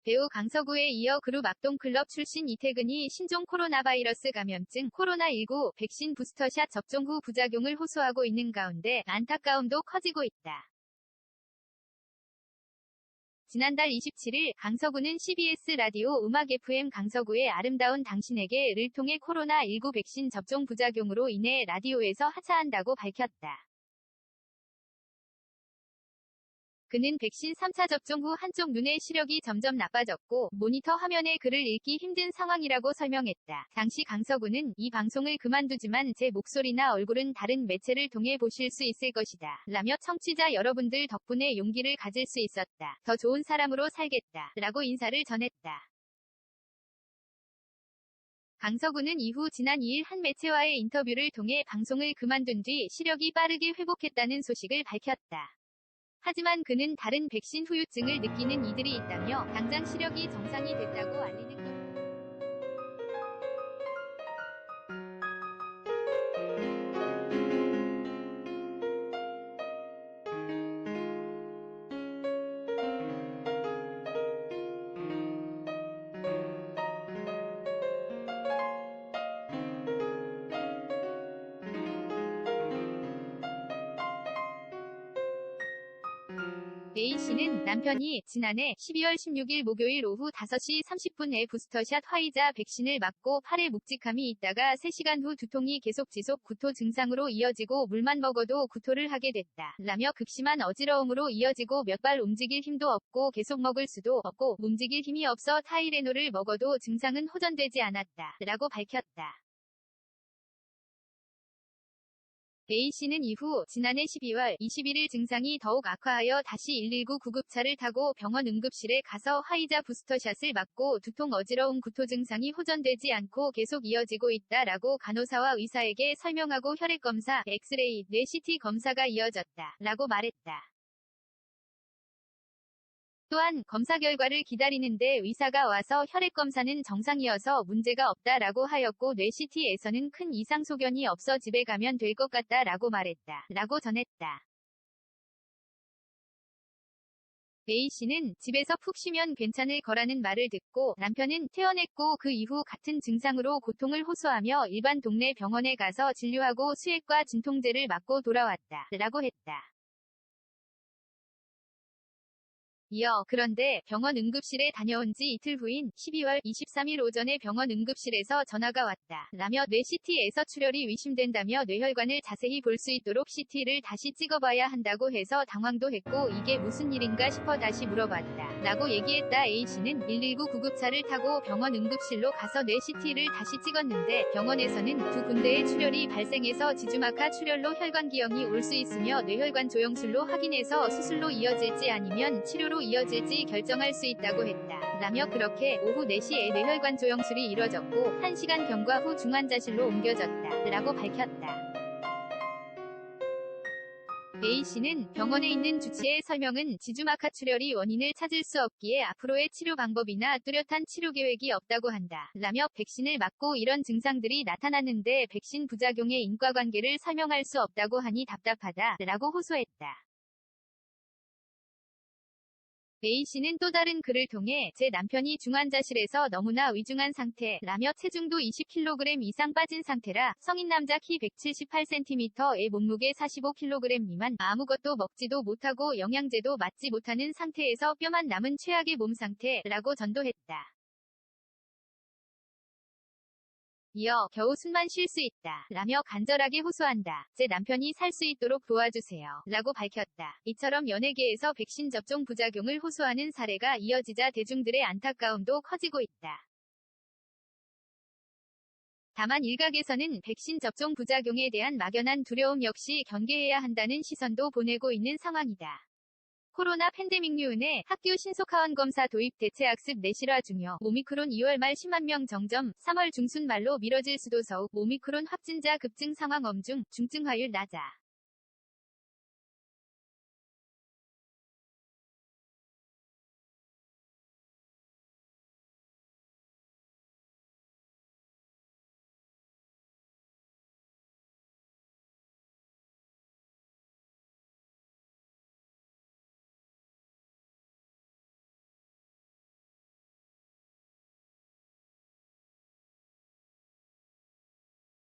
배우 강서구에 이어 그룹 악동클럽 출신 이태근이 신종 코로나 바이러스 감염증 코로나19 백신 부스터샷 접종 후 부작용을 호소하고 있는 가운데 안타까움도 커지고 있다. 지난달 27일 강서구는 CBS 라디오 음악 FM 강서구의 아름다운 당신에게를 통해 코로나19 백신 접종 부작용으로 인해 라디오에서 하차한다고 밝혔다. 그는 백신 3차 접종 후 한쪽 눈의 시력이 점점 나빠졌고 모니터 화면에 글을 읽기 힘든 상황이라고 설명했다. 당시 강서구는 이 방송을 그만두지만 제 목소리나 얼굴은 다른 매체를 통해 보실 수 있을 것이다. 라며 청취자 여러분들 덕분에 용기를 가질 수 있었다. 더 좋은 사람으로 살겠다. 라고 인사를 전했다. 강서구는 이후 지난 2일 한 매체와의 인터뷰를 통해 방송을 그만둔 뒤 시력이 빠르게 회복했다는 소식을 밝혔다. 하지만 그는 다른 백신 후유증을 느끼는 이들이 있다며 당장 시력이 정상이 됐다고 알리는 겁니다. A씨는 남편이 지난해 12월 16일 목요일 오후 5시 30분에 부스터샷 화이자 백신을 맞고 팔에 묵직함이 있다가 3시간 후 두통이 계속 지속 구토 증상으로 이어지고 물만 먹어도 구토를 하게 됐다. 라며 극심한 어지러움으로 이어지고 몇 발 움직일 힘도 없고 계속 먹을 수도 없고 움직일 힘이 없어 타이레놀을 먹어도 증상은 호전되지 않았다. 라고 밝혔다. A씨는 이후 지난해 12월 21일 증상이 더욱 악화하여 다시 119 구급차를 타고 병원 응급실에 가서 화이자 부스터샷을 맞고 두통 어지러움 구토 증상이 호전되지 않고 계속 이어지고 있다라고 간호사와 의사에게 설명하고 혈액검사, 엑스레이, 뇌 CT 검사가 이어졌다. 라고 말했다. 또한 검사 결과를 기다리는데 의사가 와서 혈액검사는 정상이어서 문제가 없다라고 하였고 뇌 CT에서는 큰 이상 소견이 없어 집에 가면 될 것 같다라고 말했다. 라고 전했다. A씨는 집에서 푹 쉬면 괜찮을 거라는 말을 듣고 남편은 퇴원했고 그 이후 같은 증상으로 고통을 호소하며 일반 동네 병원에 가서 진료하고 수액과 진통제를 맞고 돌아왔다. 라고 했다. 이어 그런데 병원 응급실에 다녀온 지 이틀 후인 12월 23일 오전에 병원 응급실에서 전화가 왔다. 라며 뇌 CT에서 출혈이 의심된다며 뇌혈관을 자세히 볼 수 있도록 CT를 다시 찍어봐야 한다고 해서 당황도 했고 이게 무슨 일인가 싶어 다시 물어봤다. 라고 얘기했다. A씨는 119 구급차를 타고 병원 응급실로 가서 뇌 CT를 다시 찍었는데 병원에서는 두 군데의 출혈이 발생해서 지주막하 출혈로 혈관기형이 올 수 있으며 뇌혈관 조영술로 확인해서 수술로 이어질지 아니면 치료로 이어질지 결정할 수 있다고 했다. 라며 그렇게 오후 4시에 뇌혈관 조영술이 이뤄졌고 1시간 경과 후 중환자실로 옮겨졌다. 라고 밝혔다. A씨는 병원에 있는 주치의 설명은 지주막하 출혈이 원인을 찾을 수 없기에 앞으로의 치료 방법이나 뚜렷한 치료 계획이 없다고 한다. 라며 백신을 맞고 이런 증상들이 나타났는데 백신 부작용의 인과관계를 설명할 수 없다고 하니 답답하다. 라고 호소했다. A씨는 또 다른 글을 통해 제 남편이 중환자실에서 너무나 위중한 상태 라며 체중도 20kg 이상 빠진 상태라 성인 남자 키 178cm에 몸무게 45kg 미만 아무것도 먹지도 못하고 영양제도 맞지 못하는 상태에서 뼈만 남은 최악의 몸 상태라고 전도했다. 이어 겨우 숨만 쉴 수 있다. 라며 간절하게 호소한다. 제 남편이 살 수 있도록 도와주세요. 라고 밝혔다. 이처럼 연예계에서 백신 접종 부작용을 호소하는 사례가 이어지자 대중들의 안타까움도 커지고 있다. 다만 일각에서는 백신 접종 부작용에 대한 막연한 두려움 역시 경계해야 한다는 시선도 보내고 있는 상황이다. 코로나 팬데믹류 인해 학교 신속하원 검사 도입 대체학습 내실화 중요. 오미크론 2월 말 10만 명 정점, 3월 중순 말로 미뤄질 수도 서욱. 오미크론 확진자 급증 상황 엄중, 중증화율 낮아.